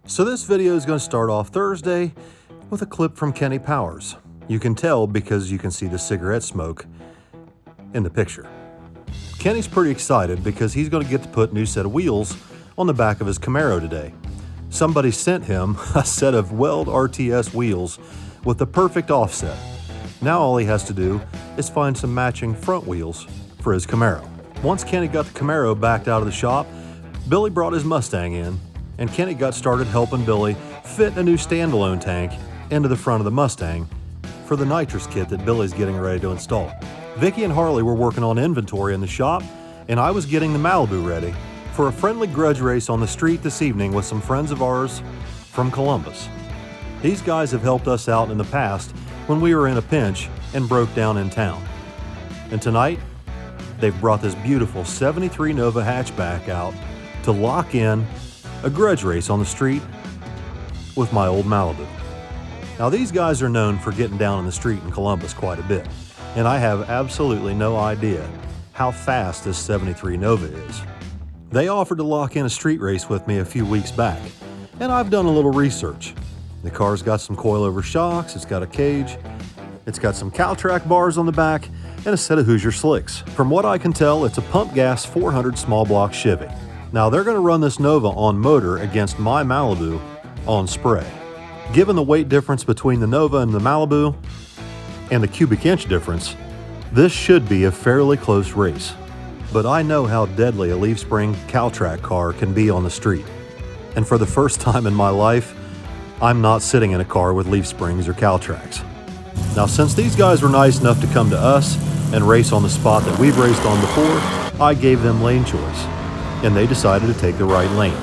So this video is going to start off Thursday with a clip from Kenny Powers. You can tell because you can see the cigarette smoke in the picture. Kenny's pretty excited because he's going to get to put a new set of wheels on the back of his Camaro today. Somebody sent him a set of Weld RTS wheels with the perfect offset. Now all he has to do is find some matching front wheels for his Camaro. Once Kenny got the Camaro backed out of the shop, Billy brought his Mustang in, and Kenny got started helping Billy fit a new standalone tank into the front of the Mustang for the nitrous kit that Billy's getting ready to install. Vicky and Harley were working on inventory in the shop, and I was getting the Malibu ready for a friendly grudge race on the street this evening with some friends of ours from Columbus. These guys have helped us out in the past when we were in a pinch and broke down in town. And tonight, they've brought this beautiful 73 Nova hatchback out to lock in a grudge race on the street with my old Malibu. Now these guys are known for getting down in the street in Columbus quite a bit, and I have absolutely no idea how fast this 73 Nova is. They offered to lock in a street race with me a few weeks back, and I've done a little research. The car's got some coilover shocks, it's got a cage, it's got some Caltrac bars on the back, and a set of Hoosier slicks. From what I can tell, it's a pump gas 400 small block Chevy. Now they're going to run this Nova on motor against my Malibu on spray. Given the weight difference between the Nova and the Malibu, and the cubic inch difference, this should be a fairly close race. But I know how deadly a leaf spring Caltrac car can be on the street. And for the first time in my life, I'm not sitting in a car with leaf springs or Caltracs. Now since these guys were nice enough to come to us and race on the spot that we've raced on before, I gave them lane choice, and they decided to take the right lane.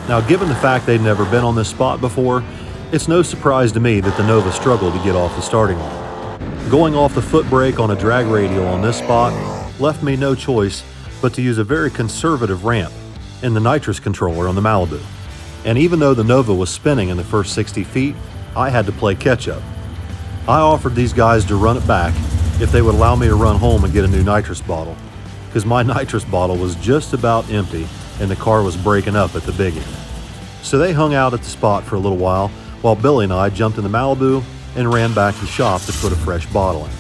Now given the fact they'd never been on this spot before, it's no surprise to me that the Nova struggled to get off the starting line. Going off the foot brake on a drag radial on this spot left me no choice but to use a very conservative ramp in the nitrous controller on the Malibu. And even though the Nova was spinning in the first 60 feet, I had to play catch up. I offered these guys to run it back if they would allow me to run home and get a new nitrous bottle, because my nitrous bottle was just about empty and the car was breaking up at the big end. So they hung out at the spot for a little while Billy and I jumped in the Malibu and ran back to the shop to put a fresh bottle in.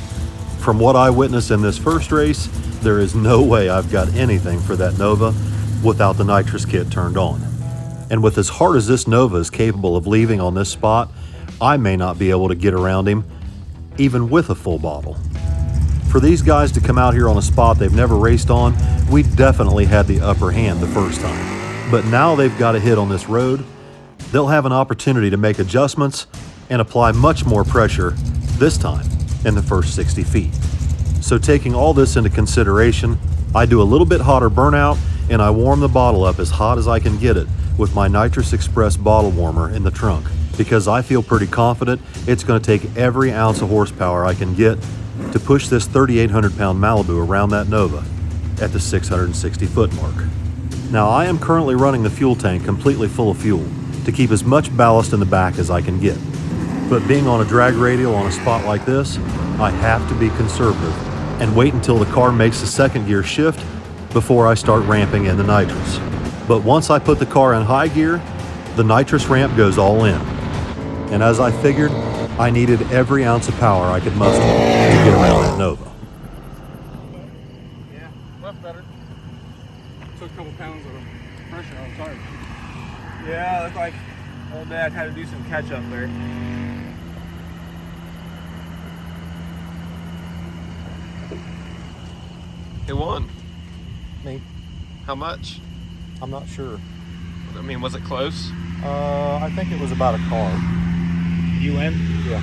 From what I witnessed in this first race, there is no way I've got anything for that Nova without the nitrous kit turned on. And with as hard as this Nova is capable of leaving on this spot, I may not be able to get around him even with a full bottle. For these guys to come out here on a spot they've never raced on, we definitely had the upper hand the first time. But now they've got a hit on this road, they'll have an opportunity to make adjustments and apply much more pressure this time in the first 60 feet. So taking all this into consideration, I do a little bit hotter burnout and I warm the bottle up as hot as I can get it with my Nitrous Express bottle warmer in the trunk, because I feel pretty confident it's going to take every ounce of horsepower I can get to push this 3,800 pound Malibu around that Nova at the 660 foot mark. Now I am currently running the fuel tank completely full of fuel to keep as much ballast in the back as I can get. But being on a drag radial on a spot like this, I have to be conservative and wait until the car makes the second gear shift before I start ramping in the nitrous. But once I put the car in high gear, the nitrous ramp goes all in. And as I figured, I needed every ounce of power I could muster to get around that Nova. Yeah, left better. Took a couple pounds of the pressure on the tire. Yeah, it looked like old Dad had to do some catch up there. Who won? Me. How much? I'm not sure. I mean, was it close? I think it was about a car. You win? Yeah.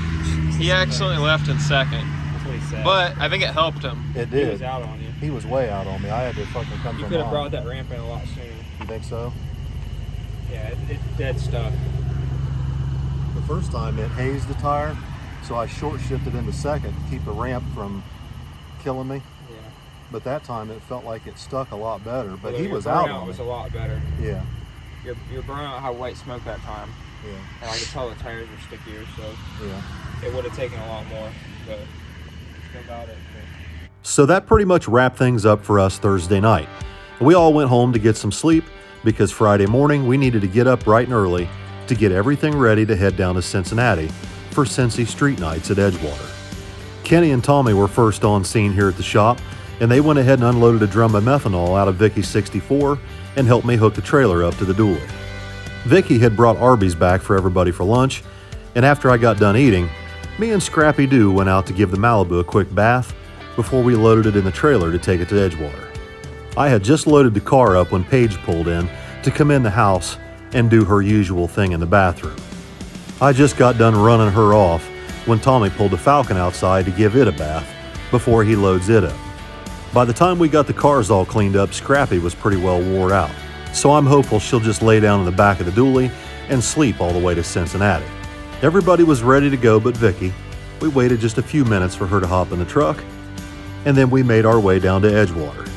He actually left in second, That's what he said. but I think it helped him. It He did. was out on you. He was way out on me. I had to fucking come You from could have behind. brought that ramp in a lot sooner. You think so? Yeah, it's dead stuck. The first time it hazed the tire, so I short shifted into second to keep the ramp from killing me. Yeah. But that time it felt like it stuck a lot better. But Although he your was out burnout on was me. a lot better. Yeah, Your burnout had white smoke that time. yeah, And I could tell the tires were stickier, so yeah. it would have taken a lot more. But still got it. So that pretty much wrapped things up for us Thursday night. We all went home to get some sleep because Friday morning we needed to get up bright and early to get everything ready to head down to Cincinnati for Cincy Street Nights at Edgewater. Kenny and Tommy were first on scene here at the shop, and they went ahead and unloaded a drum of methanol out of Vicky's 64 and helped me hook the trailer up to the dually. Vicky had brought Arby's back for everybody for lunch, and after I got done eating, me and Scrappy Doo went out to give the Malibu a quick bath before we loaded it in the trailer to take it to Edgewater. I had just loaded the car up when Paige pulled in to come in the house and do her usual thing in the bathroom. I just got done running her off when Tommy pulled the Falcon outside to give it a bath before he loads it up. By the time we got the cars all cleaned up, Scrappy was pretty well wore out, so I'm hopeful she'll just lay down in the back of the dually and sleep all the way to Cincinnati. Everybody was ready to go but Vicky. We waited just a few minutes for her to hop in the truck, and then we made our way down to Edgewater.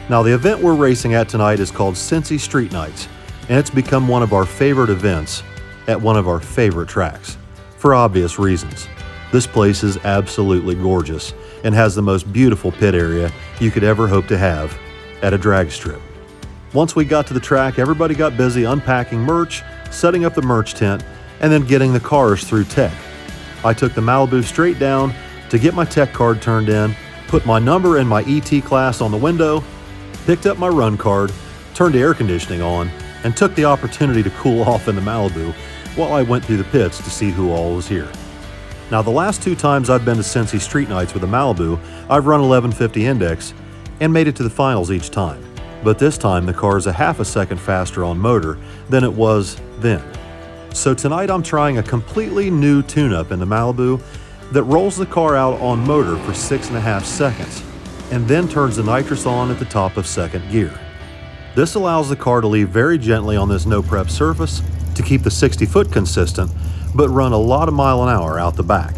Now, the event we're racing at tonight is called Cincy Street Nights, and it's become one of our favorite events at one of our favorite tracks, for obvious reasons. This place is absolutely gorgeous and has the most beautiful pit area you could ever hope to have at a drag strip. Once we got to the track, everybody got busy unpacking merch, setting up the merch tent, and then getting the cars through tech. I took the Malibu straight down to get my tech card turned in, put my number and my ET class on the window, picked up my run card, turned the air conditioning on, and took the opportunity to cool off in the Malibu while I went through the pits to see who all was here. Now, the last 2 times I've been to Cincy Street Nights with the Malibu, I've run 1150 index and made it to the finals each time. But this time the car is a half a second faster on motor than it was then. So tonight I'm trying a completely new tune-up in the Malibu that rolls the car out on motor for 6.5 seconds and then turns the nitrous on at the top of second gear. This allows the car to leave very gently on this no-prep surface to keep the 60-foot consistent, but run a lot of mile an hour out the back.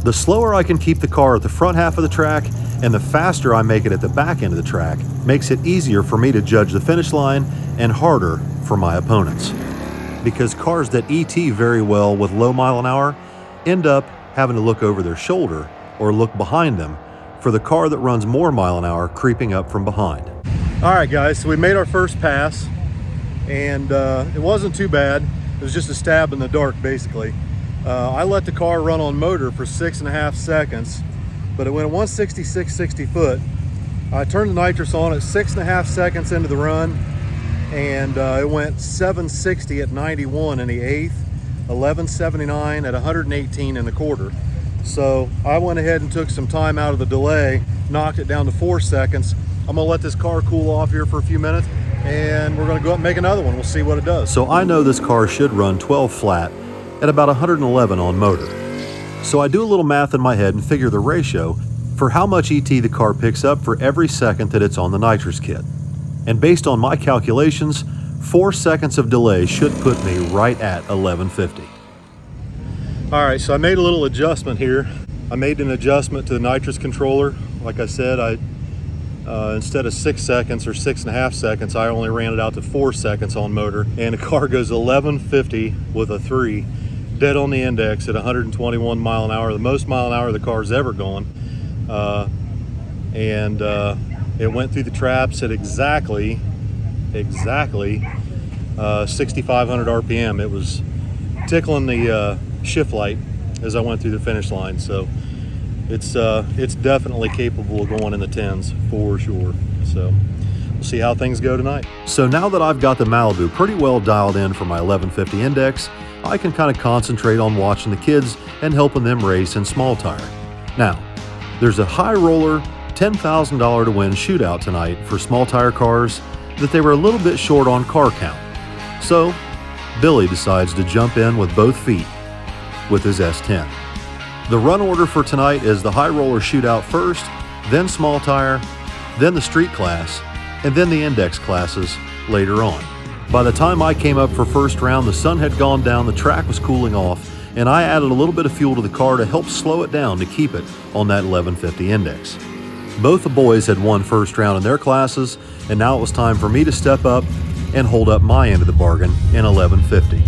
The slower I can keep the car at the front half of the track and the faster I make it at the back end of the track makes it easier for me to judge the finish line and harder for my opponents. Because cars that ET very well with low mile an hour end up having to look over their shoulder or look behind them for the car that runs more mile an hour creeping up from behind. All right, guys, so we made our first pass, and it wasn't too bad. It was just a stab in the dark, basically. I let the car run on motor for 6.5 seconds, but it went at 166 60 foot. I turned the nitrous on at 6.5 seconds into the run, and it went 760 at 91 in the 8th, 1179 at 118 in the quarter. So I went ahead and took some time out of the delay, knocked it down to 4 seconds. I'm gonna let this car cool off here for a few minutes, and we're gonna go up and make another one. We'll see what it does. So I know this car should run 12 flat at about 111 on motor. So I do a little math in my head and figure the ratio for how much ET the car picks up for every second that it's on the nitrous kit. And based on my calculations, 4 seconds of delay should put me right at 1150. All right, so I made a little adjustment here. I made an adjustment to the nitrous controller. Like I said, instead of 6 seconds or 6.5 seconds, I only ran it out to 4 seconds on motor, and the car goes 1150 with a 3, dead on the index at 121 mile an hour, the most mile an hour the car's ever gone. It went through the traps at exactly 6,500 RPM. It was tickling the shift light as I went through the finish line, so it's definitely capable of going in the 10s for sure. So we'll see how things go tonight. So now that I've got the Malibu pretty well dialed in for my 1150 index, I can kind of concentrate on watching the kids and helping them race in small tire. Now, there's a high roller $10,000 to win shootout tonight for small tire cars that they were a little bit short on car count. So Billy decides to jump in with both feet with his S10. The run order for tonight is the high roller shootout first, then small tire, then the street class, and then the index classes later on. By the time I came up for first round, the sun had gone down, the track was cooling off, and I added a little bit of fuel to the car to help slow it down to keep it on that 1150 index. Both the boys had won first round in their classes, and now it was time for me to step up and hold up my end of the bargain in 1150.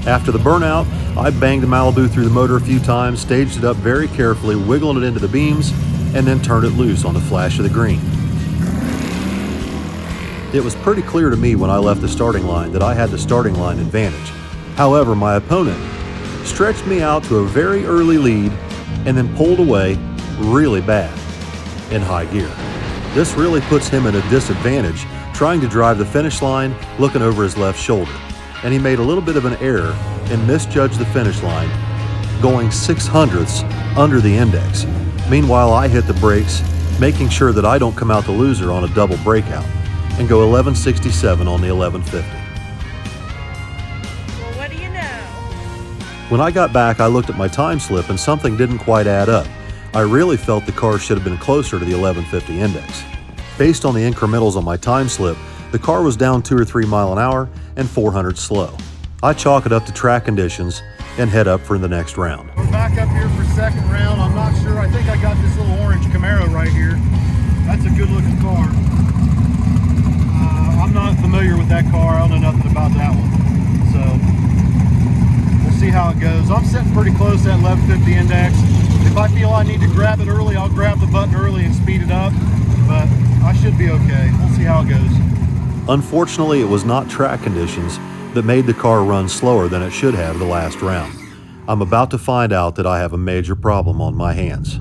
After the burnout, I banged the Malibu through the motor a few times, staged it up very carefully, wiggling it into the beams, and then turned it loose on the flash of the green. It was pretty clear to me when I left the starting line that I had the starting line advantage. However, my opponent stretched me out to a very early lead and then pulled away really bad in high gear. This really puts him at a disadvantage trying to drive the finish line looking over his left shoulder, and he made a little bit of an error and misjudged the finish line, going 6/100ths under the index. Meanwhile, I hit the brakes, making sure that I don't come out the loser on a double breakout, and go 1167 on the 1150. Well, what do you know? When I got back, I looked at my time slip and something didn't quite add up. I really felt the car should have been closer to the 1150 index. Based on the incrementals on my time slip, the car was down 2 or 3 miles an hour and 400 slow. I chalk it up to track conditions and head up for the next round. We're back up here for second round. I'm not sure. I think I got this little orange Camaro right here. That's a good looking car. I'm not familiar with that car. I don't know nothing about that one. So we'll see how it goes. I'm sitting pretty close to that 1150 index. If I feel I need to grab it early, I'll grab the button early and speed it up. But I should be okay. We'll see how it goes. Unfortunately, it was not track conditions that made the car run slower than it should have the last round. I'm about to find out that I have a major problem on my hands.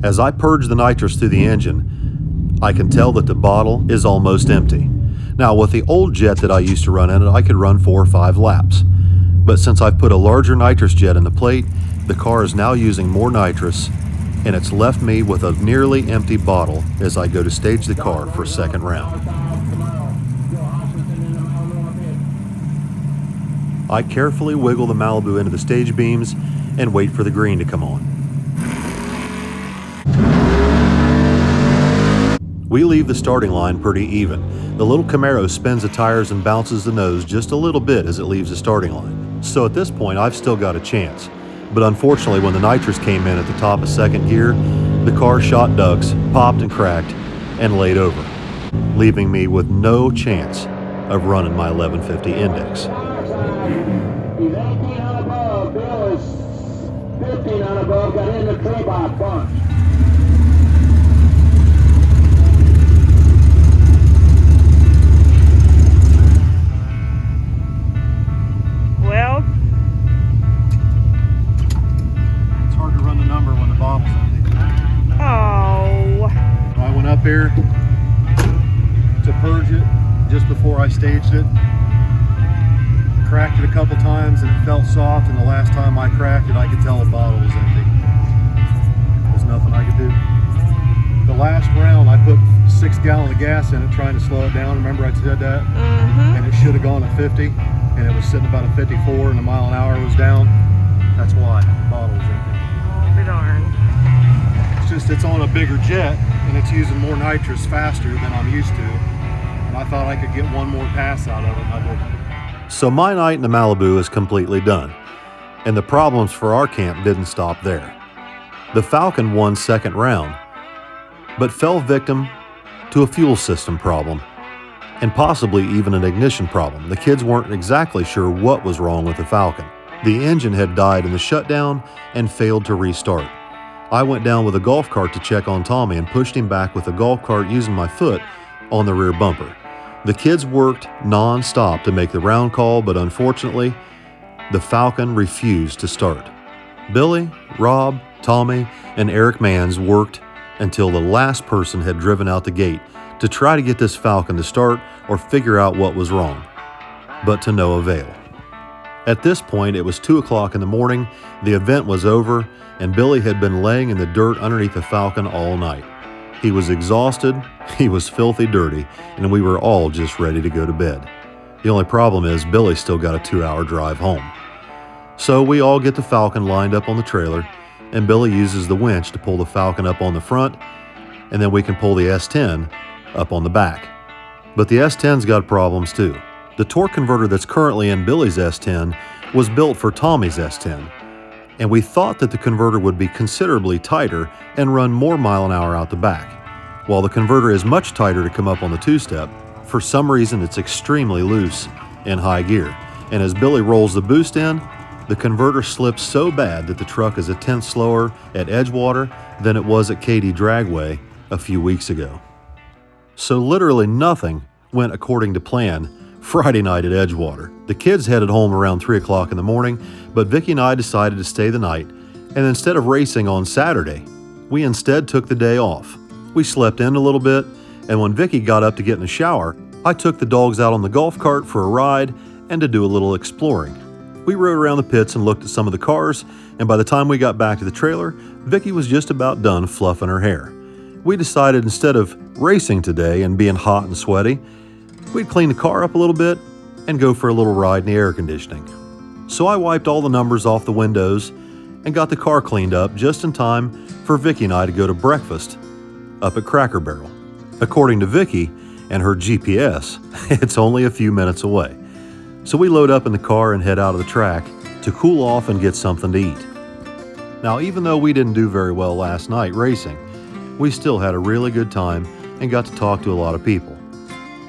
As I purge the nitrous through the engine, I can tell that the bottle is almost empty. Now, with the old jet that I used to run in it, I could run 4 or 5 laps. But since I've put a larger nitrous jet in the plate, the car is now using more nitrous, and it's left me with a nearly empty bottle as I go to stage the car for second round. I carefully wiggle the Malibu into the stage beams and wait for the green to come on. We leave the starting line pretty even. The little Camaro spins the tires and bounces the nose just a little bit as it leaves the starting line. So at this point, I've still got a chance. But unfortunately, when the nitrous came in at the top of second gear, the car shot ducks, popped and cracked, and laid over, leaving me with no chance of running my 1150 index. He's 18 on above. Bill is 15 on above. Got in the tree by a bunch. Well, It's hard to run the number when the bottle's empty. oh, I went up here to purge it just before I staged it. Cracked it a couple times and it felt soft, and the last time I cracked it, I could tell the bottle was empty. There's nothing I could do. The last round, I put 6 gallons of gas in it trying to slow it down. Remember I said that? And it should have gone to 50, and it was sitting about a 54, and the mile an hour was down. That's why the bottle was empty. I'll be darned. It's just it's on a bigger jet, and it's using more nitrous faster than I'm used to. And I thought I could get one more pass out of it, and I didn't. So my night in the Malibu is completely done, and the problems for our camp didn't stop there. The Falcon won second round, but fell victim to a fuel system problem, and possibly even an ignition problem. The kids weren't exactly sure what was wrong with the Falcon. The engine had died in the shutdown and failed to restart. I went down with a golf cart to check on Tommy and pushed him back with the golf cart using my foot on the rear bumper. The kids worked non-stop to make the round call, but unfortunately, the Falcon refused to start. Billy, Rob, Tommy, and Eric Manns worked until the last person had driven out the gate to try to get this Falcon to start or figure out what was wrong, but to no avail. At this point, it was 2 o'clock in the morning, the event was over, and Billy had been laying in the dirt underneath the Falcon all night. He was exhausted, he was filthy dirty, and we were all just ready to go to bed. The only problem is Billy still got a 2-hour drive home. So we all get the Falcon lined up on the trailer, and Billy uses the winch to pull the Falcon up on the front, and then we can pull the S10 up on the back. But the S10's got problems too. The torque converter that's currently in Billy's S10 was built for Tommy's S10, and we thought that the converter would be considerably tighter and run more mile an hour out the back. While the converter is much tighter to come up on the 2-step, for some reason it's extremely loose in high gear, and as Billy rolls the boost in, the converter slips so bad that the truck is a tenth slower at Edgewater than it was at Katy Dragway a few weeks ago. So literally nothing went according to plan Friday night at Edgewater. The kids headed home around 3 o'clock in the morning, but Vicky and I decided to stay the night, and instead of racing on Saturday, we instead took the day off. We slept in a little bit, and when Vicky got up to get in the shower, I took the dogs out on the golf cart for a ride and to do a little exploring. We rode around the pits and looked at some of the cars, and by the time we got back to the trailer, Vicky was just about done fluffing her hair. We decided instead of racing today and being hot and sweaty, we'd clean the car up a little bit and go for a little ride in the air conditioning. So I wiped all the numbers off the windows and got the car cleaned up just in time for Vicky and I to go to breakfast up at Cracker Barrel. According to Vicky and her GPS, it's only a few minutes away. So we load up in the car and head out of the track to cool off and get something to eat. Now, even though we didn't do very well last night racing, we still had a really good time and got to talk to a lot of people.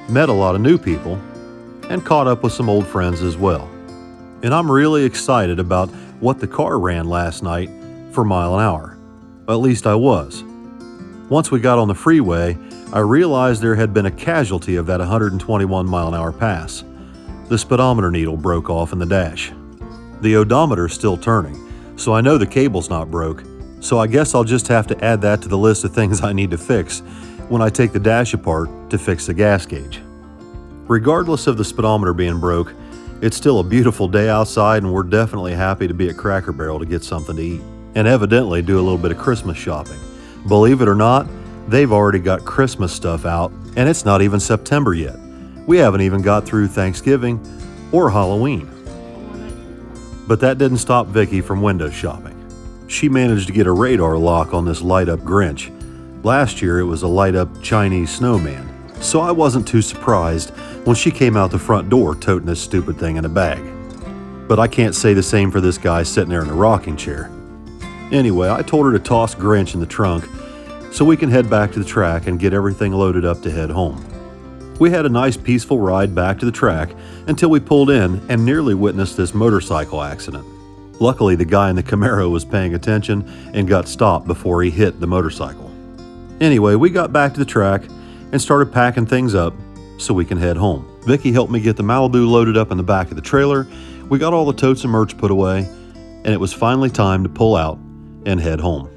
Met a lot of new people and caught up with some old friends as well. And I'm really excited about what the car ran last night for mile an hour. At least I was. Once we got on the freeway, I realized there had been a casualty of that 121 mile an hour pass. The speedometer needle broke off in the dash. The odometer's still turning, so I know the cable's not broke, so I guess I'll just have to add that to the list of things I need to fix when I take the dash apart to fix the gas gauge. Regardless of the speedometer being broke, it's still a beautiful day outside, and we're definitely happy to be at Cracker Barrel to get something to eat and evidently do a little bit of Christmas shopping. Believe it or not, they've already got Christmas stuff out, and it's not even September yet. We haven't even got through Thanksgiving or Halloween. But that didn't stop Vicky from window shopping. She managed to get a radar lock on this light-up Grinch. Last year it was a light-up Chinese snowman, so I wasn't too surprised when she came out the front door toting this stupid thing in a bag. But I can't say the same for this guy sitting there in a rocking chair. Anyway, I told her to toss Grinch in the trunk so we can head back to the track and get everything loaded up to head home. We had a nice peaceful ride back to the track until we pulled in and nearly witnessed this motorcycle accident. Luckily, the guy in the Camaro was paying attention and got stopped before he hit the motorcycle. Anyway, we got back to the track and started packing things up so we can head home. Vicky helped me get the Malibu loaded up in the back of the trailer. We got all the totes and merch put away, and it was finally time to pull out and head home.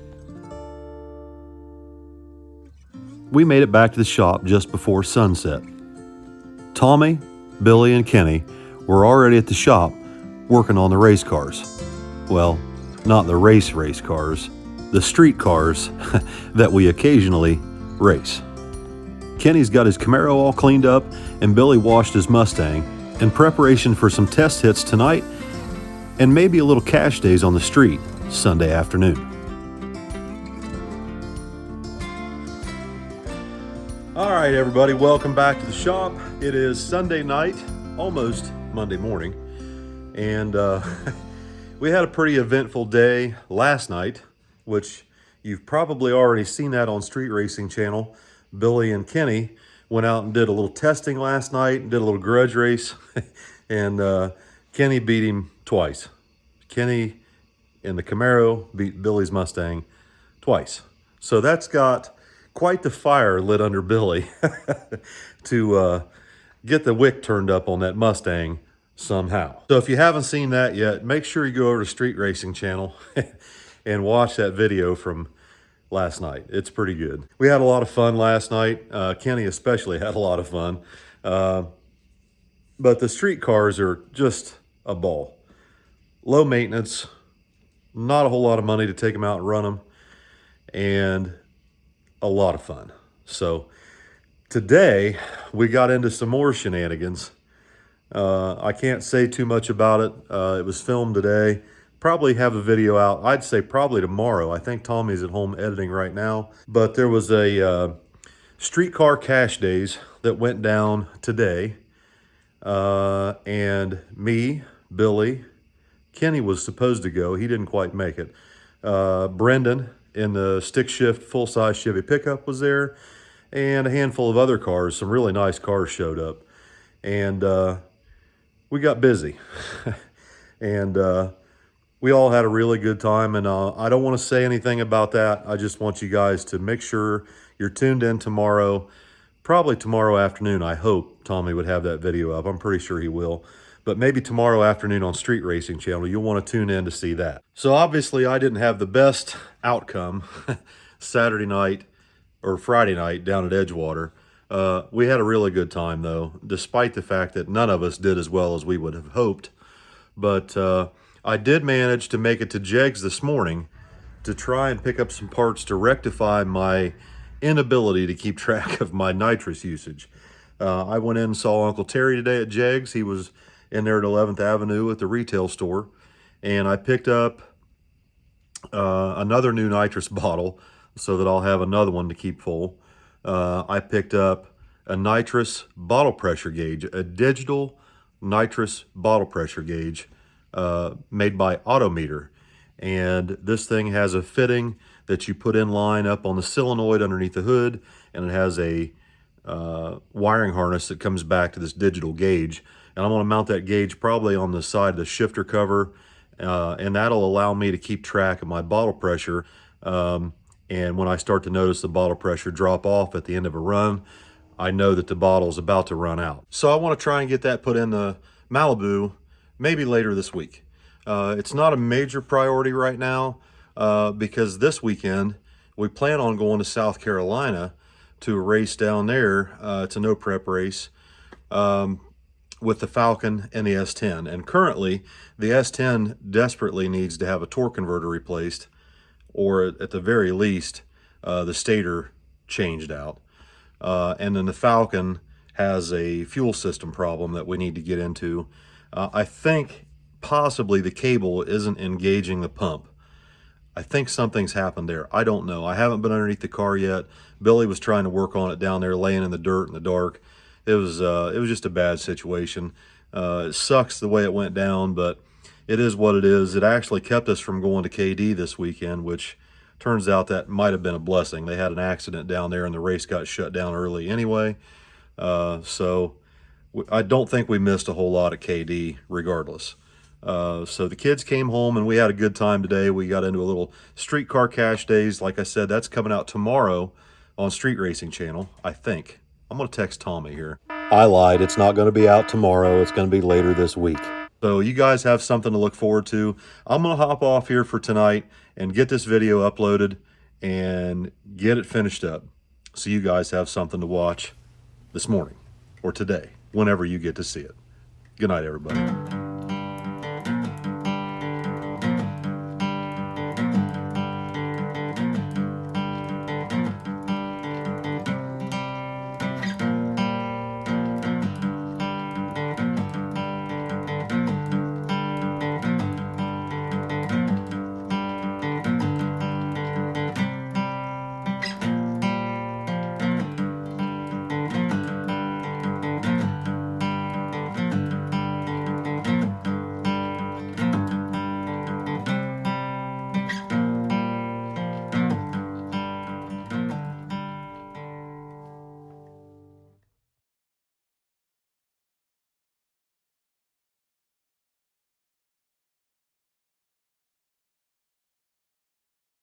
We made it back to the shop just before sunset. Tommy, Billy, and Kenny were already at the shop working on the race cars. Well, not the race cars, the street cars that we occasionally race. Kenny's got his Camaro all cleaned up, and Billy washed his Mustang in preparation for some test hits tonight and maybe a little cash days on the street Sunday afternoon. All right, everybody, welcome back to the shop. It is Sunday night, almost Monday morning, and we had a pretty eventful day last night, which you've probably already seen that on Street Racing Channel. Billy and Kenny went out and did a little testing last night and did a little grudge race, and Kenny beat him twice. Kenny in the Camaro beat Billy's Mustang twice. So that's got quite the fire lit under Billy to get the wick turned up on that Mustang somehow. So if you haven't seen that yet, make sure you go over to Street Racing Channel and watch that video from last night. It's pretty good. We had a lot of fun last night. Kenny especially had a lot of fun. But the street cars are just a ball. Low maintenance, not a whole lot of money to take them out and run them, and a lot of fun. So today we got into some more shenanigans. I can't say too much about it. It was filmed today. Probably have a video out, I'd say probably tomorrow. I think Tommy's at home editing right now. But there was a streetcar cash days that went down today. And me, Billy, Kenny was supposed to go. He didn't quite make it. Brendan in the stick shift full-size Chevy pickup was there. And a handful of other cars, some really nice cars showed up. And we got busy. And we all had a really good time, and I don't want to say anything about that. I just want you guys to make sure you're tuned in tomorrow Probably tomorrow afternoon. I hope Tommy would have that video up. I'm pretty sure he will. But maybe tomorrow afternoon on Street Racing Channel, you'll want to tune in to see that. So obviously I didn't have the best outcome Saturday night or Friday night down at Edgewater. We had a really good time though, despite the fact that none of us did as well as we would have hoped. But I did manage to make it to Jegs this morning to try and pick up some parts to rectify my inability to keep track of my nitrous usage. I went in and saw Uncle Terry today at Jegs. He was in there at 11th Avenue at the retail store, and I picked up another new nitrous bottle so that I'll have another one to keep full. I picked up a nitrous bottle pressure gauge, a digital nitrous bottle pressure gauge made by Autometer. And this thing has a fitting that you put in line up on the solenoid underneath the hood, and it has a wiring harness that comes back to this digital gauge. And I'm going to mount that gauge probably on the side of the shifter cover, and that'll allow me to keep track of my bottle pressure. And when I start to notice the bottle pressure drop off at the end of a run, I know that the bottle's about to run out. So I want to try and get that put in the Malibu maybe later this week. It's not a major priority right now because this weekend we plan on going to South Carolina to a race down there. It's a no prep race with the Falcon and the S10. And currently the S10 desperately needs to have a torque converter replaced, or at the very least the stator changed out. And then the Falcon has a fuel system problem that we need to get into. I think possibly the cable isn't engaging the pump. I think something's happened there. I don't know. I haven't been underneath the car yet. Billy was trying to work on it down there, laying in the dirt in the dark. It was just a bad situation. It sucks the way it went down, but it is what it is. It actually kept us from going to KD this weekend, which turns out that might have been a blessing. They had an accident down there and the race got shut down early anyway. So I don't think we missed a whole lot at KD regardless. So the kids came home and we had a good time today. We got into a little streetcar cash days. Like I said, that's coming out tomorrow on Street Racing Channel, I think. I'm going to text Tommy here. I lied. It's not going to be out tomorrow. It's going to be later this week. So you guys have something to look forward to. I'm going to hop off here for tonight and get this video uploaded and get it finished up, so you guys have something to watch this morning or today, whenever you get to see it. Good night, everybody.